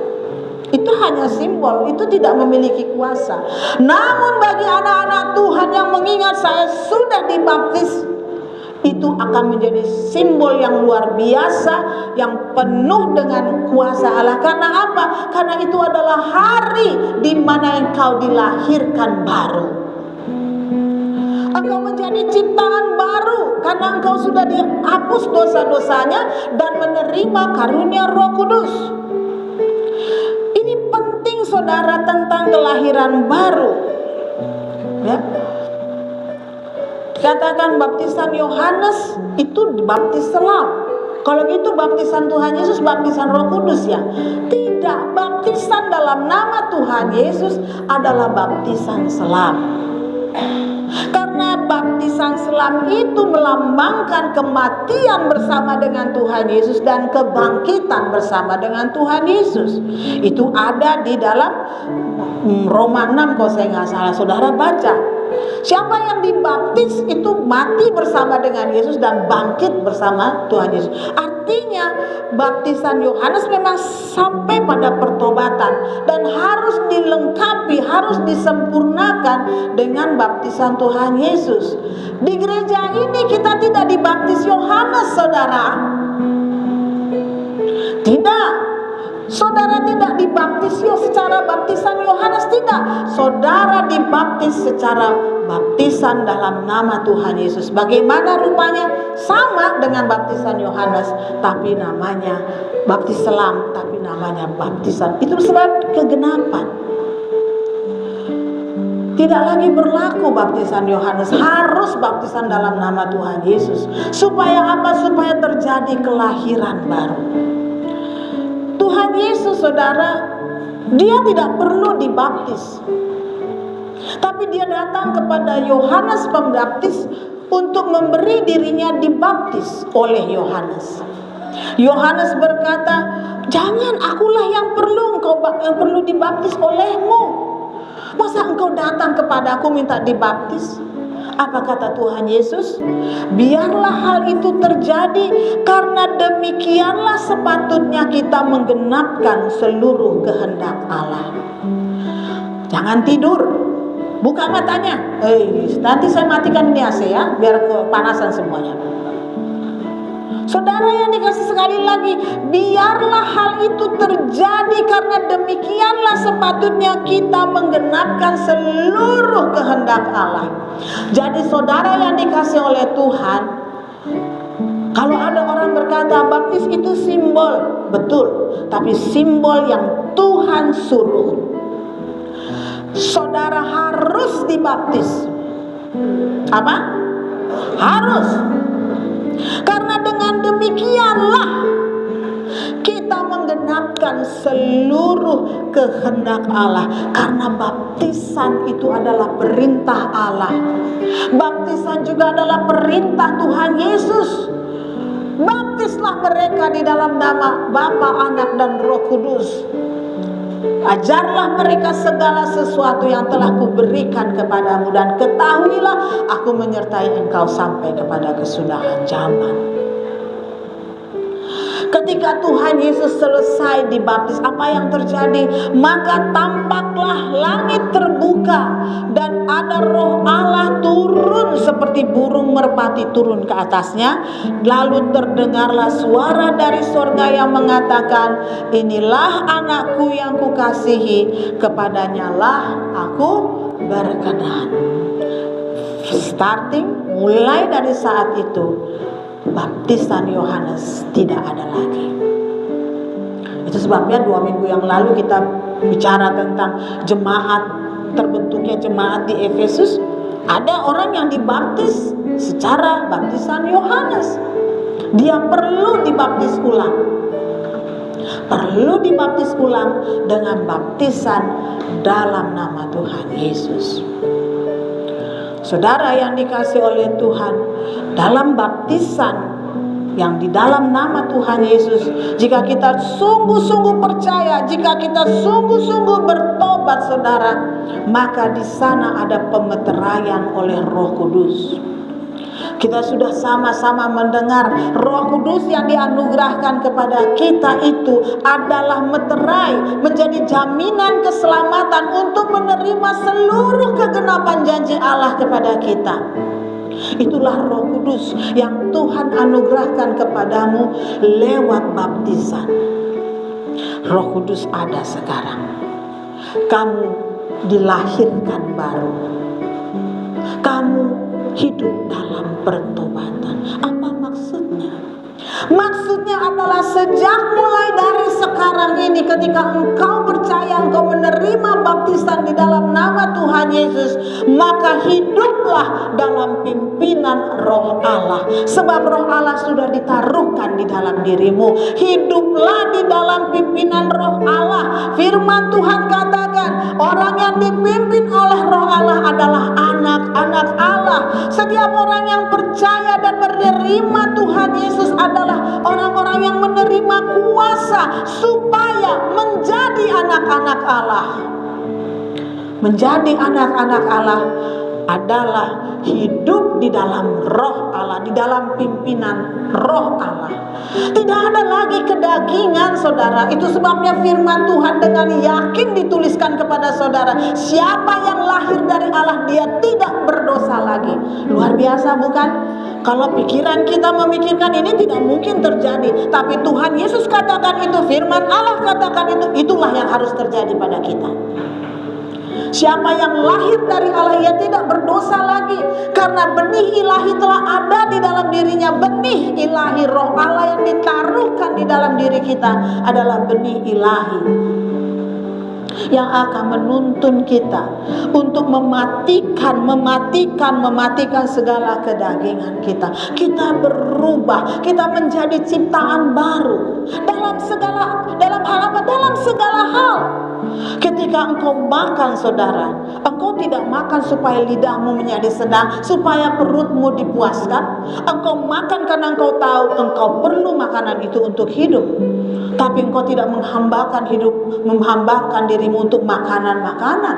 Itu hanya simbol, itu tidak memiliki kuasa. Namun bagi anak-anak Tuhan yang mengingat saya sudah dibaptis, itu akan menjadi simbol yang luar biasa, yang penuh dengan kuasa Allah. Karena apa? Karena itu adalah hari di mana engkau dilahirkan baru. Engkau menjadi ciptaan baru karena engkau sudah dihapus dosa-dosanya dan menerima karunia Roh Kudus. Ini penting saudara tentang kelahiran baru. Ya. Dikatakan baptisan Yohanes itu baptis selam. Kalau gitu baptisan Tuhan Yesus baptisan Roh Kudus ya? Tidak, baptisan dalam nama Tuhan Yesus adalah baptisan selam. Karena baptisan selam itu melambangkan kematian bersama dengan Tuhan Yesus dan kebangkitan bersama dengan Tuhan Yesus. Itu ada di dalam Roma 6 kalau saya nggak salah, saudara baca. Siapa yang dibaptis itu mati bersama dengan Yesus dan bangkit bersama Tuhan Yesus. Artinya baptisan Yohanes memang sampai pada pertobatan dan harus dilengkapi, harus disempurnakan dengan baptisan Tuhan Yesus. Di gereja ini kita tidak dibaptis Yohanes, saudara. Tidak. Saudara tidak dibaptis secara baptisan Yohanes, tidak. Saudara dibaptis secara baptisan dalam nama Tuhan Yesus. Bagaimana rupanya? Sama dengan baptisan Yohanes, tapi namanya baptis selam, tapi namanya baptisan. Itu sebab kegenapan. Tidak lagi berlaku baptisan Yohanes, harus baptisan dalam nama Tuhan Yesus. Supaya apa? Supaya terjadi kelahiran baru. Tuhan Yesus, saudara, dia tidak perlu dibaptis. Tapi dia datang kepada Yohanes Pembaptis untuk memberi dirinya dibaptis oleh Yohanes. Yohanes berkata, jangan, akulah yang perlu dibaptis olehmu. Masa engkau datang kepadaku minta dibaptis? Apa kata Tuhan Yesus? Biarlah hal itu terjadi, karena demikianlah sepatutnya kita menggenapkan seluruh kehendak Allah. Jangan tidur, buka matanya. Nanti saya matikan ini AC ya, biar kepanasan semuanya. Saudara yang dikasih, sekali lagi, biarlah hal itu terjadi, karena demikianlah sepatutnya kita menggenapkan seluruh kehendak Allah. Jadi saudara yang dikasih oleh Tuhan, kalau ada orang berkata baptis itu simbol, betul, tapi simbol yang Tuhan suruh. Saudara harus dibaptis. Apa? Harus. Karena dengan demikianlah kita menggenapkan seluruh kehendak Allah. Karena baptisan itu adalah perintah Allah. Baptisan juga adalah perintah Tuhan Yesus. Baptislah mereka di dalam nama Bapa, Anak, dan Roh Kudus. Ajarlah mereka segala sesuatu yang telah kuberikan kepadamu, dan ketahuilah aku menyertai engkau sampai kepada kesudahan zaman. Ketika Tuhan Yesus selesai dibaptis, apa yang terjadi? Maka tampaklah langit terbuka dan ada Roh Allah turun seperti burung merpati turun ke atasnya. Lalu terdengarlah suara dari sorga yang mengatakan, inilah anakku yang kukasihi, kepadanya lah aku berkenan. Starting, mulai dari saat itu, baptisan Yohanes tidak ada lagi. Itu sebabnya 2 minggu yang lalu kita bicara tentang jemaat, terbentuknya jemaat di Efesus. Ada orang yang dibaptis secara baptisan Yohanes. Dia perlu dibaptis ulang. Perlu dibaptis ulang dengan baptisan dalam nama Tuhan Yesus. Saudara yang dikasih oleh Tuhan, dalam baptisan yang di dalam nama Tuhan Yesus, jika kita sungguh-sungguh percaya, jika kita sungguh-sungguh bertobat, saudara, maka di sana ada pemeteraian oleh Roh Kudus. Kita sudah sama-sama mendengar Roh Kudus yang dianugerahkan kepada kita itu adalah meterai, menjadi jaminan keselamatan untuk menerima seluruh kegenapan janji Allah kepada kita. Itulah Roh Kudus yang Tuhan anugerahkan kepadamu lewat baptisan. Roh Kudus ada sekarang. Kamu dilahirkan baru. Kamu hidup dalam pertobatan. Apa maksudnya? Maksudnya adalah sejak mulai dari sekarang ini, ketika engkau percaya, engkau menerima baptisan di dalam nama Tuhan Yesus, maka hiduplah dalam pimpinan Roh Allah. Sebab Roh Allah sudah ditaruhkan di dalam dirimu. Hiduplah di dalam pimpinan Roh Allah. Firman Tuhan katakan, orang yang dipimpin oleh Roh Allah adalah anak-anak Allah. Setiap orang yang percaya dan menerima Tuhan Yesus adalah orang-orang yang menerima kuasa supaya menjadi anak-anak Allah. Menjadi anak-anak Allah adalah hidup di dalam Roh Allah, di dalam pimpinan Roh Allah. Tidak ada lagi kedagingan, saudara. Itu sebabnya firman Tuhan dengan yakin dituliskan kepada saudara, siapa yang lahir dari Allah, dia tidak berdosa lagi. Luar biasa, bukan? Kalau pikiran kita memikirkan ini tidak mungkin terjadi, tapi Tuhan Yesus katakan itu, firman Allah katakan itu, itulah yang harus terjadi pada kita. Siapa yang lahir dari Allah, ia tidak berdosa lagi, karena benih ilahi telah ada di dalam dirinya. Benih ilahi, Roh Allah yang ditaruhkan di dalam diri kita adalah benih ilahi yang akan menuntun kita untuk mematikan segala kedagingan kita. Kita berubah, kita menjadi ciptaan baru dalam segala hal. Ketika engkau makan, saudara, engkau tidak makan supaya lidahmu menjadi senang, supaya perutmu dipuaskan. Engkau makan karena engkau tahu engkau perlu makanan itu untuk hidup. Tapi engkau tidak menghambakan dirimu untuk makanan-makanan.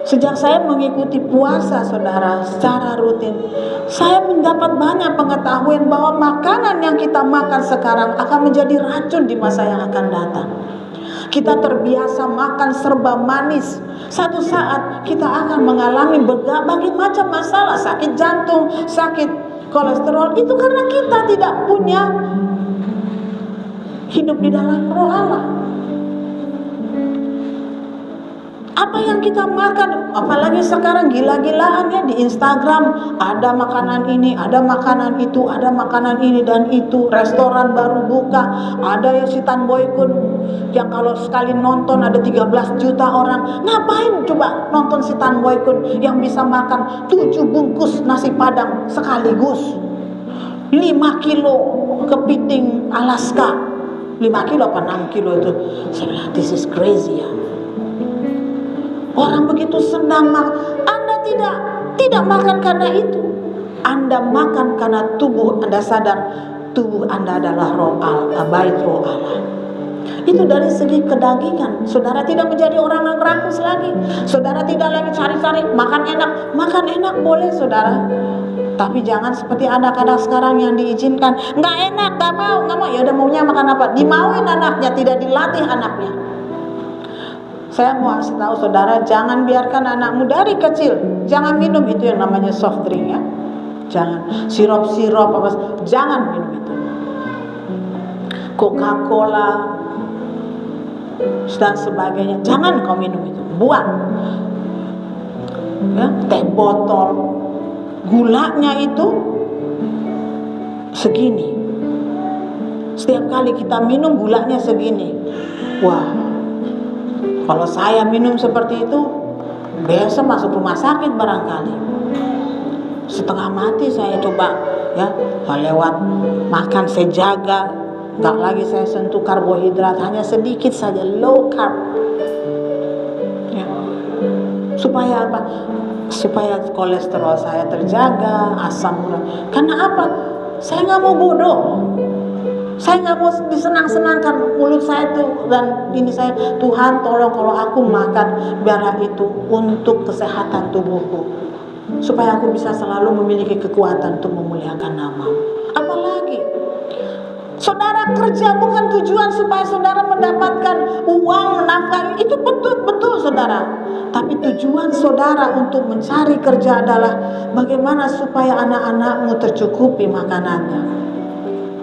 Sejak saya mengikuti puasa, saudara, secara rutin, saya mendapat banyak pengetahuan bahwa makanan yang kita makan sekarang akan menjadi racun di masa yang akan datang. Kita terbiasa makan serba manis. Satu saat kita akan mengalami berbagai macam masalah, sakit jantung, sakit kolesterol. Itu karena kita tidak punya hidup di dalam Roh Allah. Apa yang kita makan, apalagi sekarang gila-gilaan ya, di Instagram ada makanan ini, ada makanan itu, ada makanan ini dan itu. Restoran baru buka, ada yang Sitan Boykun yang kalau sekali nonton ada 13 juta orang. Ngapain coba nonton Sitan Boykun yang bisa makan 7 bungkus nasi padang sekaligus, 5 kilo kepiting Alaska, 5 kilo apa 6 kilo itu. Saya bilang, this is crazy ya. Orang begitu senang makan. Anda tidak makan karena itu. Anda makan karena tubuh Anda sadar tubuh Anda adalah Roh Allah, bait Roh Allah. Itu dari segi kedagingan. Saudara tidak menjadi orang yang rakus lagi. Saudara tidak lagi cari-cari makan enak. Makan enak boleh, saudara, tapi jangan seperti anak-anak sekarang yang diizinkan. Nggak enak, nggak mau. Ya udah, maunya makan apa? Dimauin anaknya, tidak dilatih anaknya. Saya mau kasih tahu saudara, jangan biarkan anakmu dari kecil, jangan minum itu yang namanya soft drink ya. Jangan sirup-sirup apa, jangan minum itu. Coca-Cola dan sebagainya, jangan kau minum itu, buang. Ya, teh botol, gulanya itu segini. Setiap kali kita minum gulanya segini. Wah, kalau saya minum seperti itu, besok masuk rumah sakit barangkali. Setengah mati saya coba ya, lewat makan saya jaga, nggak lagi saya sentuh karbohidrat, hanya sedikit saja, low carb. Ya. Supaya apa? Supaya kolesterol saya terjaga, asam urat. Karena apa? Saya nggak mau bodoh. Saya nggak mau disenang-senangkan mulut saya tuh dan ini saya. Tuhan tolong kalau aku makan, biarlah itu untuk kesehatan tubuhku, supaya aku bisa selalu memiliki kekuatan untuk memuliakan nama. Apalagi Saudara kerja bukan tujuan supaya saudara mendapatkan uang, menafkahi. Itu betul saudara. Tapi tujuan saudara untuk mencari kerja adalah bagaimana supaya anak-anakmu tercukupi makanannya.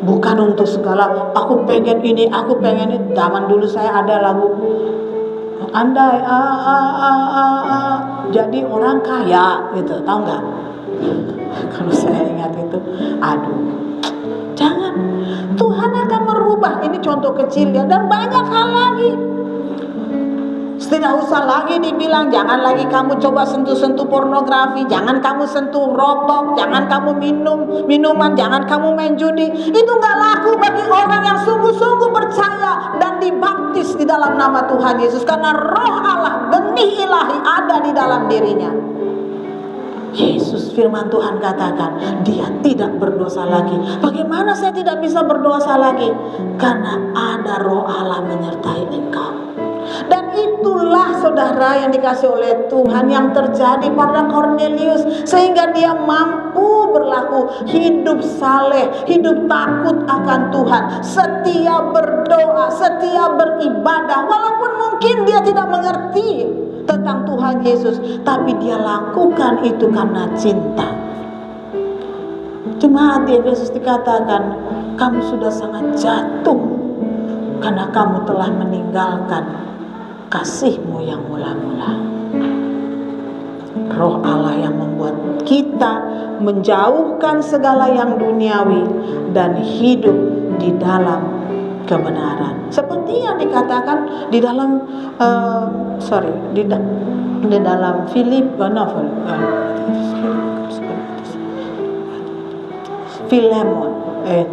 Bukan untuk segala, aku pengen ini, aku pengen itu. Zaman dulu saya ada lagu, andai jadi orang kaya gitu, tahu nggak? Kalau saya ingat itu, aduh, jangan. Tuhan akan merubah. Ini contoh kecil ya, dan banyak hal lagi. Tidak usah lagi dibilang jangan lagi kamu coba sentuh-sentuh pornografi, jangan kamu sentuh rokok, jangan kamu minum minuman, jangan kamu main judi. Itu nggak laku bagi orang yang sungguh-sungguh percaya dan dibaptis di dalam nama Tuhan Yesus, karena Roh Allah, benih ilahi ada di dalam dirinya. Yesus, firman Tuhan katakan, dia tidak berdosa lagi. Bagaimana saya tidak bisa berdosa lagi? Karena ada Roh Allah menyertai engkau. Dan itulah saudara yang dikasih oleh Tuhan yang terjadi pada Cornelius, sehingga dia mampu berlaku hidup saleh, hidup takut akan Tuhan, setia berdoa, setia beribadah, walaupun mungkin dia tidak mengerti tentang Tuhan Yesus, tapi dia lakukan itu karena cinta. Jemaat di Efesus dikatakan, kamu sudah sangat jatuh karena kamu telah meninggalkan kasihmu yang mula-mula. Roh Allah yang membuat kita menjauhkan segala yang duniawi dan hidup di dalam kebenaran. Seperti yang dikatakan di dalam di dalam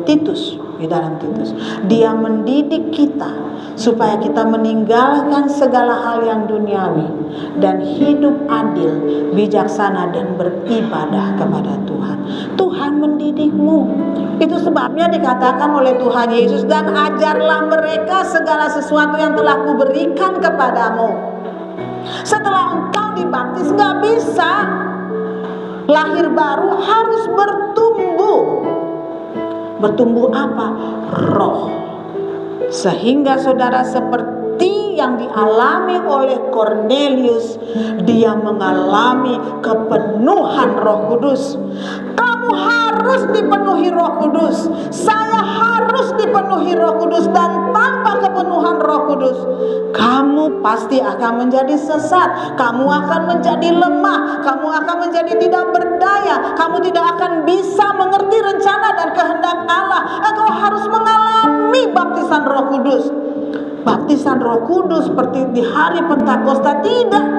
Titus, di dalam Titus. Dia mendidik kita supaya kita meninggalkan segala hal yang duniawi dan hidup adil, bijaksana dan beribadah kepada Tuhan. Tuhan mendidikmu. Itu sebabnya dikatakan oleh Tuhan Yesus, dan ajarlah mereka segala sesuatu yang telah kuberikan kepadamu. Setelah engkau dibaptis, gak bisa lahir baru, harus bertumbuh. Bertumbuh apa? Roh. Sehingga saudara, seperti yang dialami oleh Cornelius, dia mengalami kepenuhan Roh Kudus. Kamu harus dipenuhi Roh Kudus. Saya harus dipenuhi Roh Kudus. Dan tanpa kepenuhan Roh Kudus, kamu pasti akan menjadi sesat. Kamu akan menjadi lemah. Kamu akan menjadi tidak berdaya. Kamu tidak akan bisa mengerti rencana dan kehendak Allah. Engkau harus mengalami baptisan Roh Kudus. Baptisan Roh Kudus seperti di hari Pentakosta tidak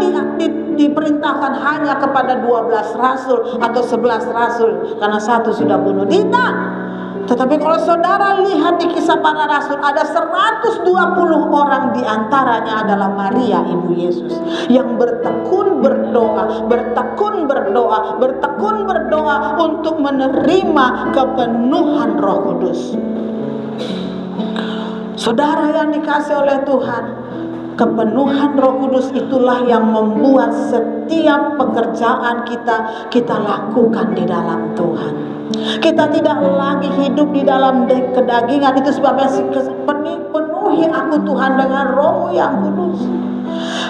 diperintahkan hanya kepada 12 rasul atau 11 rasul karena satu sudah bunuh. Tidak. Tetapi kalau saudara lihat di Kisah Para Rasul, ada 120 orang, di antaranya adalah Maria ibu Yesus, yang bertekun berdoa untuk menerima kepenuhan Roh Kudus. Saudara yang dikasih oleh Tuhan, kepenuhan Roh Kudus itulah yang membuat setiap pekerjaan kita lakukan di dalam Tuhan. Kita tidak lagi hidup di dalam kedagingan. Itu sebabnya penuhi aku Tuhan dengan Roh-Mu yang kudus.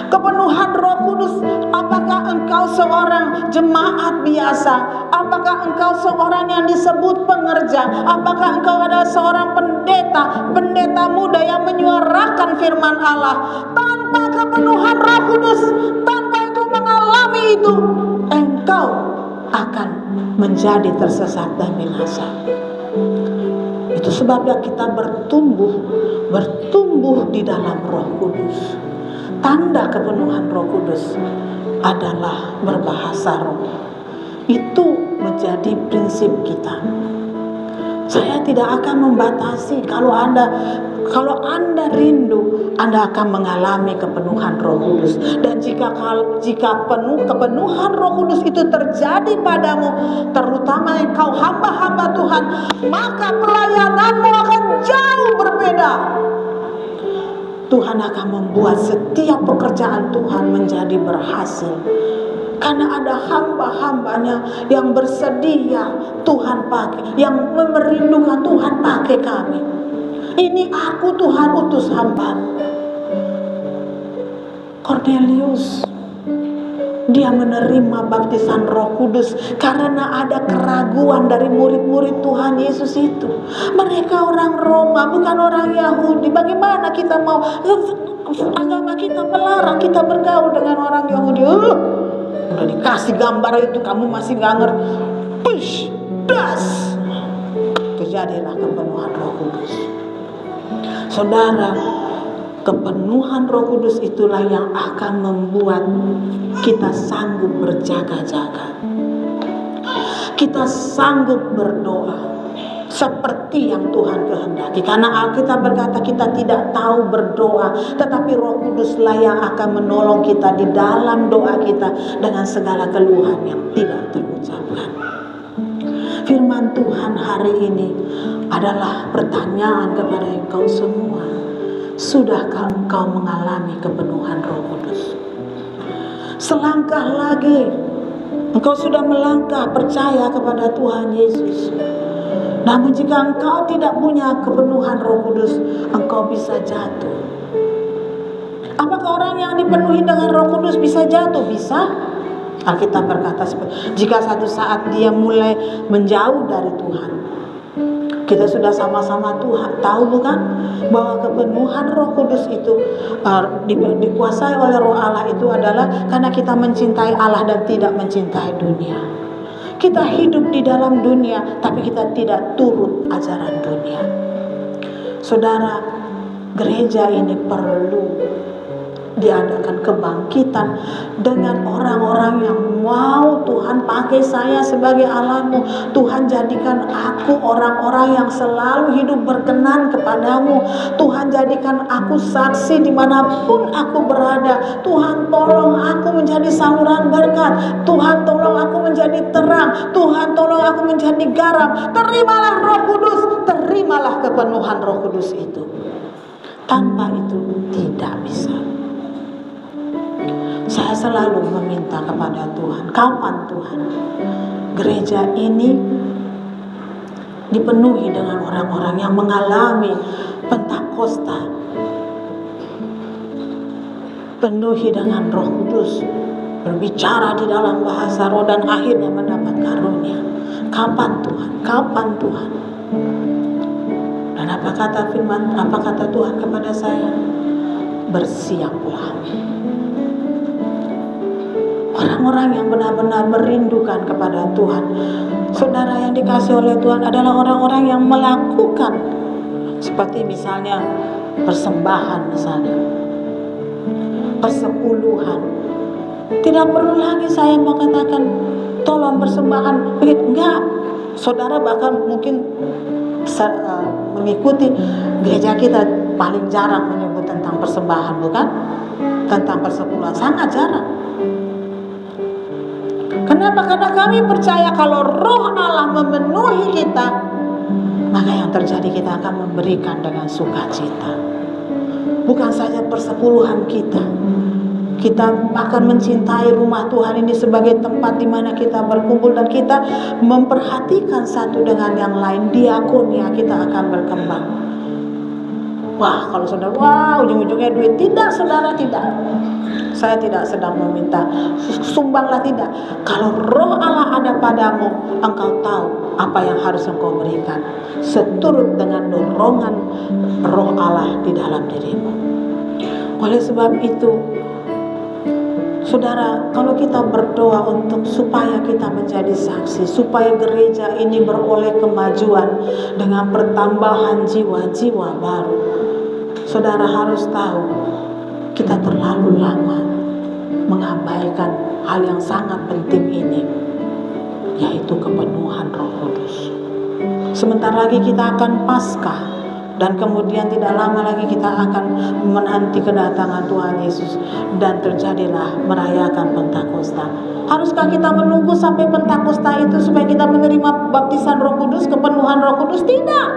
Kepenuhan Roh Kudus. Apakah engkau seorang jemaat biasa? Apakah engkau seorang yang disebut pengerja? Apakah engkau adalah seorang pendeta muda yang menyuarakan firman Allah? Tanpa kepenuhan Roh Kudus, tanpa engkau mengalami itu, engkau akan menjadi tersesat dan binasa. Itu sebabnya kita bertumbuh di dalam Roh Kudus. Tanda kepenuhan Roh Kudus adalah berbahasa roh. Itu menjadi prinsip kita. Saya tidak akan membatasi. Kalau Anda rindu, Anda akan mengalami kepenuhan Roh Kudus. Dan jika kepenuhan Roh Kudus itu terjadi padamu, terutama engkau hamba-hamba Tuhan, maka pelayananmu akan jauh berbeda. Tuhan akan membuat setiap pekerjaan Tuhan menjadi berhasil. Karena ada hamba-hambanya yang bersedia Tuhan pakai, yang merindukan Tuhan pakai kami. Ini aku Tuhan utus hamba. Cornelius, dia menerima baptisan Roh Kudus karena ada keraguan dari murid-murid Tuhan Yesus itu. Mereka orang Roma, bukan orang Yahudi. Bagaimana kita mau, agama kita melarang kita bergaul dengan orang Yahudi. Udah dikasih gambar itu kamu masih gak ngerti. Push, das. Terjadilah kepenuhan Roh Kudus. Saudara, kepenuhan Roh Kudus itulah yang akan membuat kita sanggup berjaga-jaga. Kita sanggup berdoa seperti yang Tuhan kehendaki. Karena Alkitab berkata kita tidak tahu berdoa, tetapi Roh Kuduslah yang akan menolong kita di dalam doa kita dengan segala keluhan yang tidak terucapkan. Firman Tuhan hari ini adalah pertanyaan kepada engkau semua. Sudahkah engkau mengalami kepenuhan Roh Kudus? Selangkah lagi, engkau sudah melangkah percaya kepada Tuhan Yesus. Namun jika engkau tidak punya kepenuhan Roh Kudus, engkau bisa jatuh. Apakah orang yang dipenuhi dengan Roh Kudus bisa jatuh? Bisa. Alkitab berkata, jika satu saat dia mulai menjauh dari Tuhan, kita sudah sama-sama Tuhan tahu bukan bahwa kepenuhan Roh Kudus itu dikuasai oleh Roh Allah itu adalah karena kita mencintai Allah dan tidak mencintai dunia. Kita hidup di dalam dunia tapi kita tidak turut ajaran dunia. Saudara, gereja ini perlu diadakan kebangkitan dengan orang-orang yang mau Tuhan pakai saya sebagai Allahmu. Tuhan jadikan aku orang-orang yang selalu hidup berkenan kepadamu. Tuhan jadikan aku saksi dimanapun aku berada. Tuhan tolong aku menjadi saluran berkat. Tuhan tolong aku menjadi terang. Tuhan tolong aku menjadi garam. Terimalah Roh Kudus, terimalah kepenuhan Roh Kudus itu. Tanpa itu tidak bisa. Saya selalu meminta kepada Tuhan, kapan Tuhan gereja ini dipenuhi dengan orang-orang yang mengalami Pentakosta, penuhi dengan Roh Kudus, berbicara di dalam bahasa roh dan akhirnya mendapat karunia. Kapan Tuhan? Kapan Tuhan? Dan apa kata firman? Apa kata Tuhan kepada saya? Bersiaplah. Orang-orang yang benar-benar merindukan kepada Tuhan, saudara yang dikasih oleh Tuhan adalah orang-orang yang melakukan seperti misalnya persembahan, misalnya persepuluhan. Tidak perlu lagi saya mengatakan tolong persembahan begitu, enggak. Saudara bahkan mungkin mengikuti gereja kita paling jarang menyebut tentang persembahan, bukan? Tentang persepuluhan sangat jarang. Kenapa? Karena kami percaya kalau Roh Allah memenuhi kita, maka yang terjadi kita akan memberikan dengan sukacita. Bukan saja persepuluhan kita akan mencintai rumah Tuhan ini sebagai tempat di mana kita berkumpul dan kita memperhatikan satu dengan yang lain. Diakonia kita akan berkembang. Wah, kalau saudara, ujung-ujungnya duit. Tidak, saudara, tidak. Saya tidak sedang meminta sumbanglah, tidak. Kalau Roh Allah ada padamu, engkau tahu apa yang harus engkau berikan seturut dengan dorongan Roh Allah di dalam dirimu. Oleh sebab itu, saudara, kalau kita berdoa untuk supaya kita menjadi saksi, supaya gereja ini beroleh kemajuan dengan pertambahan jiwa-jiwa baru, saudara harus tahu kita terlalu lama mengabaikan hal yang sangat penting ini, yaitu kepenuhan Roh Kudus. Sebentar lagi kita akan Paskah, dan kemudian tidak lama lagi kita akan menanti kedatangan Tuhan Yesus dan terjadilah merayakan Pentakosta. Haruskah kita menunggu sampai Pentakosta itu supaya kita menerima baptisan Roh Kudus, kepenuhan Roh Kudus? Tidak.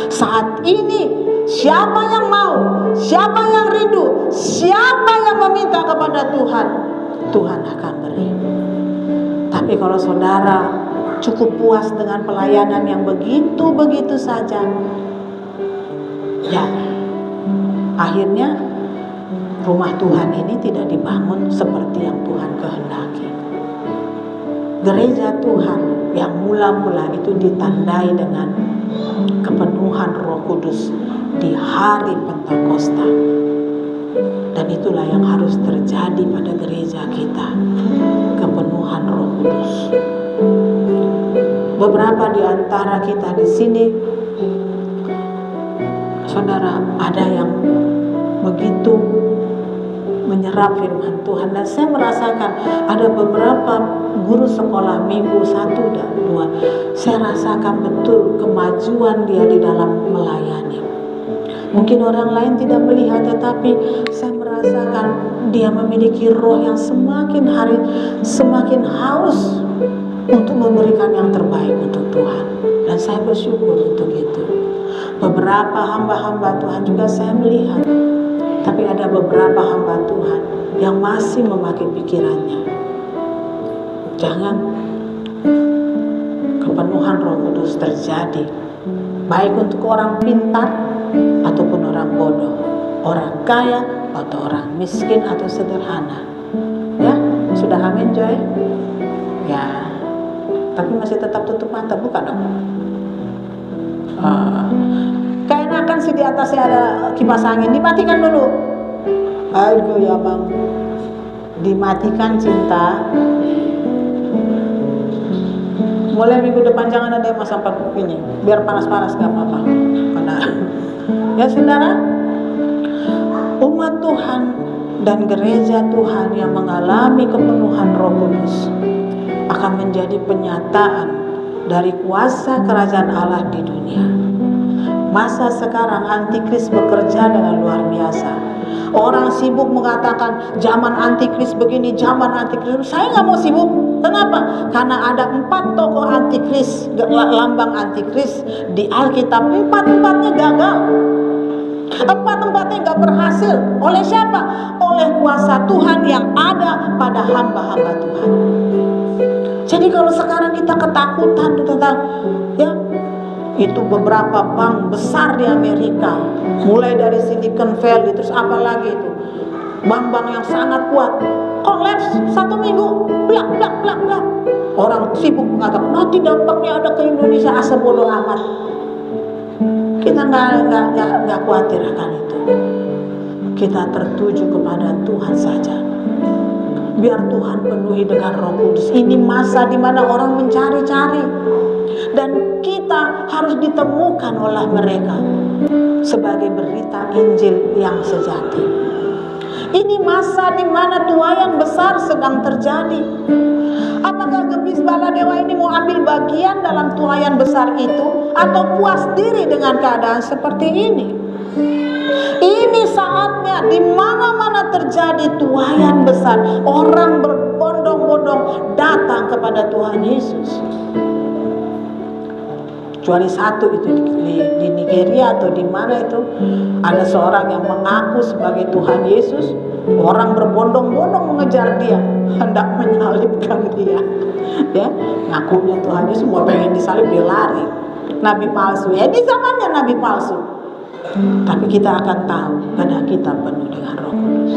Saat ini siapa yang mau, siapa yang rindu, siapa yang meminta kepada Tuhan, Tuhan akan beri. Tapi kalau saudara cukup puas dengan pelayanan yang begitu-begitu saja, Ya, akhirnya rumah Tuhan ini tidak dibangun seperti yang Tuhan kehendaki. Gereja Tuhan yang mula-mula itu ditandai dengan kepenuhan Roh Kudus di hari Pentakosta. Dan itulah yang harus terjadi pada gereja kita, kepenuhan Roh Kudus. Beberapa di antara kita di sini, saudara, ada yang begitu menyerap firman Tuhan, dan saya merasakan ada beberapa guru sekolah minggu 1 dan 2, saya rasakan betul kemajuan dia di dalam melayani. Mungkin orang lain tidak melihat, tetapi saya merasakan dia memiliki roh yang semakin hari semakin haus untuk memberikan yang terbaik untuk Tuhan, dan saya bersyukur untuk itu. Beberapa hamba-hamba Tuhan juga saya melihat, tapi ada beberapa hamba Tuhan yang masih memakai pikirannya. Jangan kepenuhan Roh Kudus terjadi, baik untuk orang pintar ataupun orang bodoh, orang kaya atau orang miskin atau sederhana. Ya, sudah amin Joy? Ya, tapi masih tetap tutup mata, buka dong. Keenakan sih di atasnya ada kipas angin, dimatikan dulu. Aduh ya bang, dimatikan cinta. Mulai minggu depan jangan ada yang masang paku ini, biar panas-panas gak apa-apa. Karena ya saudara, umat Tuhan dan gereja Tuhan yang mengalami kepenuhan Roh Kudus akan menjadi penyataan dari kuasa kerajaan Allah di dunia. Masa sekarang antikris bekerja dengan luar biasa. Orang sibuk mengatakan zaman antikris begini, zaman antikris. Saya nggak mau sibuk. Kenapa? Karena ada 4 tokoh antikris, lambang antikris di Alkitab. 4-4-nya gagal. 4-4-nya nggak berhasil. Oleh siapa? Oleh kuasa Tuhan yang ada pada hamba-hamba Tuhan. Jadi kalau sekarang kita ketakutan tentang ya, itu beberapa bank besar di Amerika, mulai dari Silicon Valley, terus apa lagi itu, bank-bank yang sangat kuat, kolaps 1 minggu, blak. Orang sibuk mengatakan nanti dampaknya ada ke Indonesia, asa bodoh amat. Kita nggak khawatir akan itu. Kita tertuju kepada Tuhan saja. Biar Tuhan penuhi dengan Roh Kudus. Ini masa di mana orang mencari-cari, dan kita harus ditemukan oleh mereka sebagai berita Injil yang sejati. Ini masa di mana tuaian besar sedang terjadi. Apakah Gebis Baladewa ini mau ambil bagian dalam tuaian besar itu, atau puas diri dengan keadaan seperti ini? Ini saatnya di mana-mana terjadi tuaian besar, orang berbondong-bondong datang kepada Tuhan Yesus. Kecuali satu itu di Nigeria atau di mana itu, ada seorang yang mengaku sebagai Tuhan Yesus, orang berbondong-bondong mengejar dia, hendak menyalibkan dia. Ya, ngakunya Tuhan Yesus, mau pengen disalib dia lari. Nabi palsu, ya di zamannya nabi palsu. Tapi kita akan tahu karena kita penuh dengan Roh Kudus.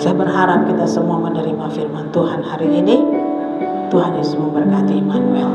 Saya berharap kita semua menerima firman Tuhan hari ini. Tuhan Yesus memberkati Immanuel.